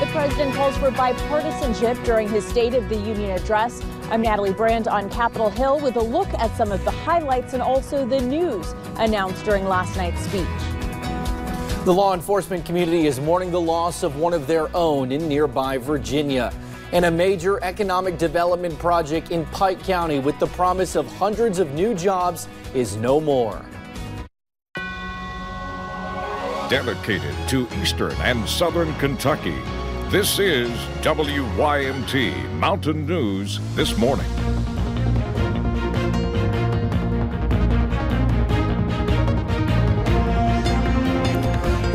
the president calls for bipartisanship during his State of the Union address. I'm Natalie Brand on Capitol Hill with a look at some of the highlights and also the news announced during last night's speech. The law enforcement community is mourning the loss of one of their own in nearby Virginia. And a major economic development project in Pike County with the promise of hundreds of new jobs is no more. Dedicated to Eastern and Southern Kentucky, this is WYMT Mountain News This Morning.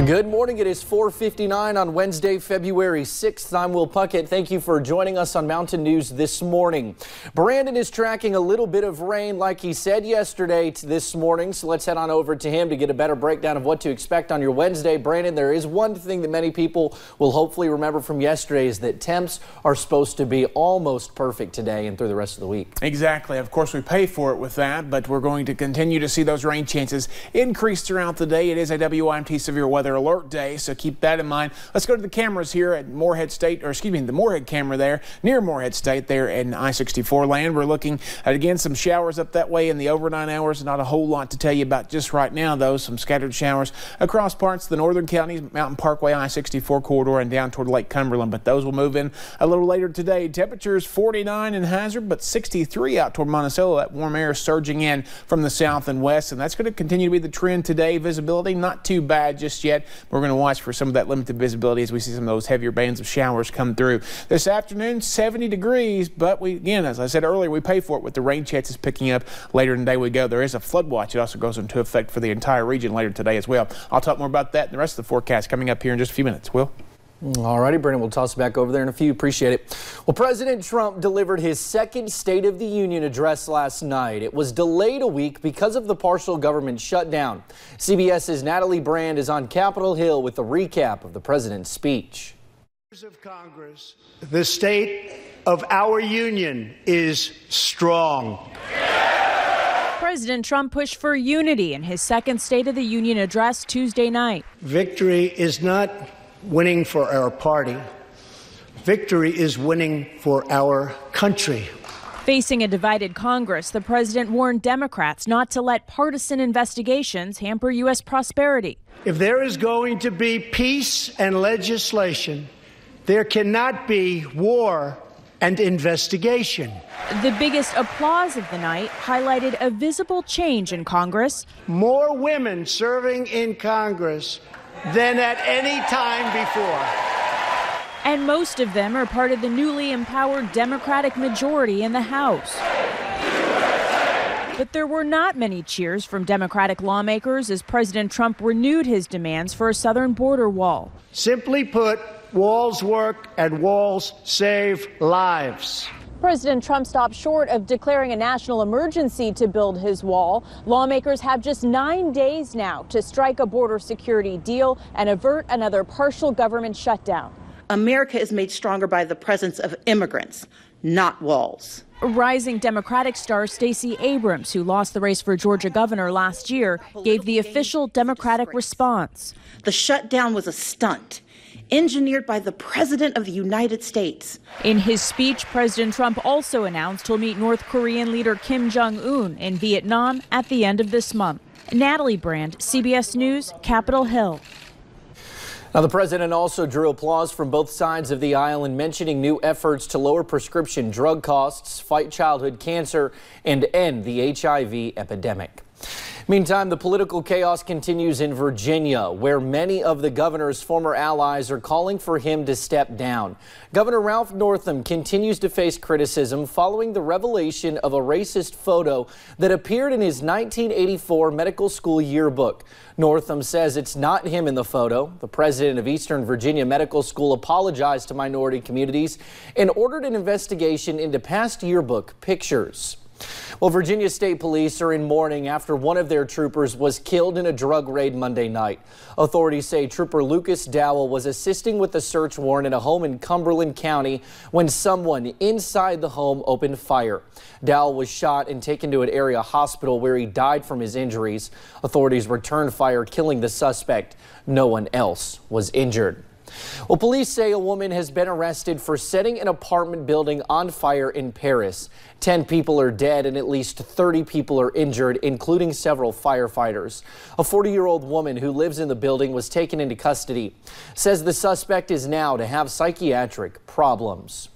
Good morning. It is 4:59 on Wednesday, February 6th. I'm Will Puckett. Thank you for joining us on Mountain News This Morning. Brandon is tracking a little bit of rain like he said yesterday this morning, so let's head on over to him to get a better breakdown of what to expect on your Wednesday. Brandon, there is one thing that many people will hopefully remember from yesterday is that temps are supposed to be almost perfect today and through the rest of the week. Exactly. Of course, we pay for it with that, but we're going to continue to see those rain chances increase throughout the day. It is a WYMT severe weather alert day, so keep that in mind. Let's go to the cameras here at Morehead State, or excuse me, the Morehead camera there near Morehead State there in I-64 land. We're looking at, again, some showers up that way in the overnight hours. Not a whole lot to tell you about just right now, though. Some scattered showers across parts of the northern counties, Mountain Parkway, I-64 corridor, and down toward Lake Cumberland, but those will move in a little later today. Temperatures 49 in Hazard, but 63 out toward Monticello. That warm air surging in from the south and west, and that's going to continue to be the trend today. Visibility not too bad just yet. We're going to watch for some of that limited visibility as we see some of those heavier bands of showers come through. This afternoon, 70 degrees, but we, again, as I said earlier, we pay for it with the rain chances picking up later in the day we go. There is a flood watch. It also goes into effect for the entire region later today as well. I'll talk more about that and the rest of the forecast coming up here in just a few minutes. Will? All righty, Brennan, we'll toss it back over there in a few. Appreciate it. Well, President Trump delivered his second State of the Union address last night. It was delayed a week because of the partial government shutdown. CBS's Natalie Brand is on Capitol Hill with a recap of the president's speech. Of Congress, the state of our union is strong. President Trump pushed for unity in his second State of the Union address Tuesday night. Victory is not winning for our party. Victory is winning for our country. Facing a divided Congress, the president warned Democrats not to let partisan investigations hamper U.S. prosperity. If there is going to be peace and legislation, there cannot be war and investigation. The biggest applause of the night highlighted a visible change in Congress. More women serving in Congress than at any time before. And most of them are part of the newly empowered Democratic majority in the House. But there were not many cheers from Democratic lawmakers as President Trump renewed his demands for a southern border wall. Simply put, walls work and walls save lives. President Trump stopped short of declaring a national emergency to build his wall. Lawmakers have just 9 days now to strike a border security deal and avert another partial government shutdown. America is made stronger by the presence of immigrants, not walls. Rising Democratic star Stacey Abrams, who lost the race for Georgia governor last year, gave the official Democratic response. The shutdown was a stunt engineered by the President of the United States. In his speech, President Trump also announced he'll meet North Korean leader Kim Jong-un in Vietnam at the end of this month. Natalie Brand, CBS News, Capitol Hill. Now, the president also drew applause from both sides of the aisle in mentioning new efforts to lower prescription drug costs, fight childhood cancer, and end the HIV epidemic. Meantime, the political chaos continues in Virginia, where many of the governor's former allies are calling for him to step down. Governor Ralph Northam continues to face criticism following the revelation of a racist photo that appeared in his 1984 medical school yearbook. Northam says it's not him in the photo. The president of Eastern Virginia Medical School apologized to minority communities and ordered an investigation into past yearbook pictures. Well, Virginia State Police are in mourning after one of their troopers was killed in a drug raid Monday night. Authorities say Trooper Lucas Dowell was assisting with a search warrant in a home in Cumberland County when someone inside the home opened fire. Dowell was shot and taken to an area hospital where he died from his injuries. Authorities returned fire, killing the suspect. No one else was injured. Well, police say a woman has been arrested for setting an apartment building on fire in Paris. 10 people are dead and at least 30 people are injured, including several firefighters. A 40-year-old woman who lives in the building was taken into custody. Says the suspect is now to have psychiatric problems.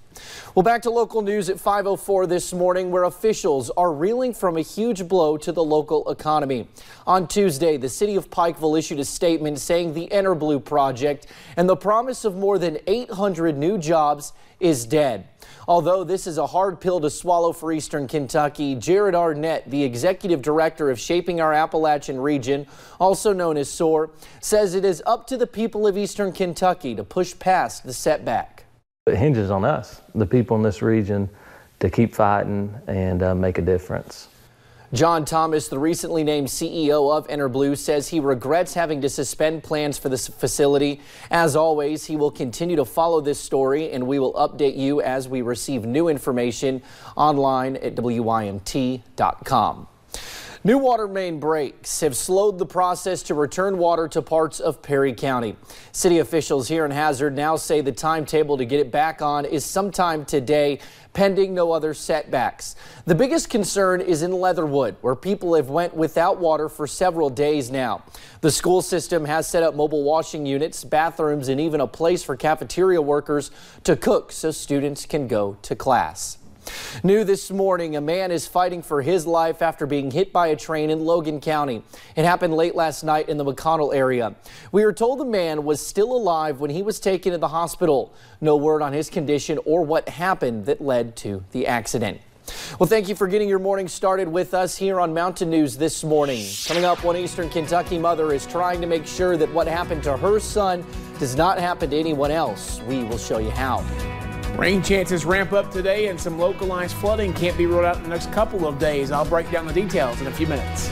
Well, back to local news at 5:04 this morning, where officials are reeling from a huge blow to the local economy. On Tuesday, the city of Pikeville issued a statement saying the EnerBlue project and the promise of more than 800 new jobs is dead. Although this is a hard pill to swallow for Eastern Kentucky, Jared Arnett, the executive director of Shaping Our Appalachian Region, also known as SOAR, says it is up to the people of Eastern Kentucky to push past the setback. It hinges on us, the people in this region, to keep fighting and make a difference. John Thomas, the recently named CEO of EnerBlue, says he regrets having to suspend plans for this facility. As always, he will continue to follow this story, and we will update you as we receive new information online at WYMT.com. New water main breaks have slowed the process to return water to parts of Perry County. City officials here in Hazard now say the timetable to get it back on is sometime today, pending no other setbacks. The biggest concern is in Leatherwood, where people have went without water for several days now. The school system has set up mobile washing units, bathrooms, and even a place for cafeteria workers to cook so students can go to class. New this morning, a man is fighting for his life after being hit by a train in Logan County. It happened late last night in the McConnell area. We are told the man was still alive when he was taken to the hospital. No word on his condition or what happened that led to the accident. Well, thank you for getting your morning started with us here on Mountain News this morning. Coming up, one Eastern Kentucky mother is trying to make sure that what happened to her son does not happen to anyone else. We will show you how. Rain chances ramp up today and some localized flooding can't be ruled out in the next couple of days. I'll break down the details in a few minutes.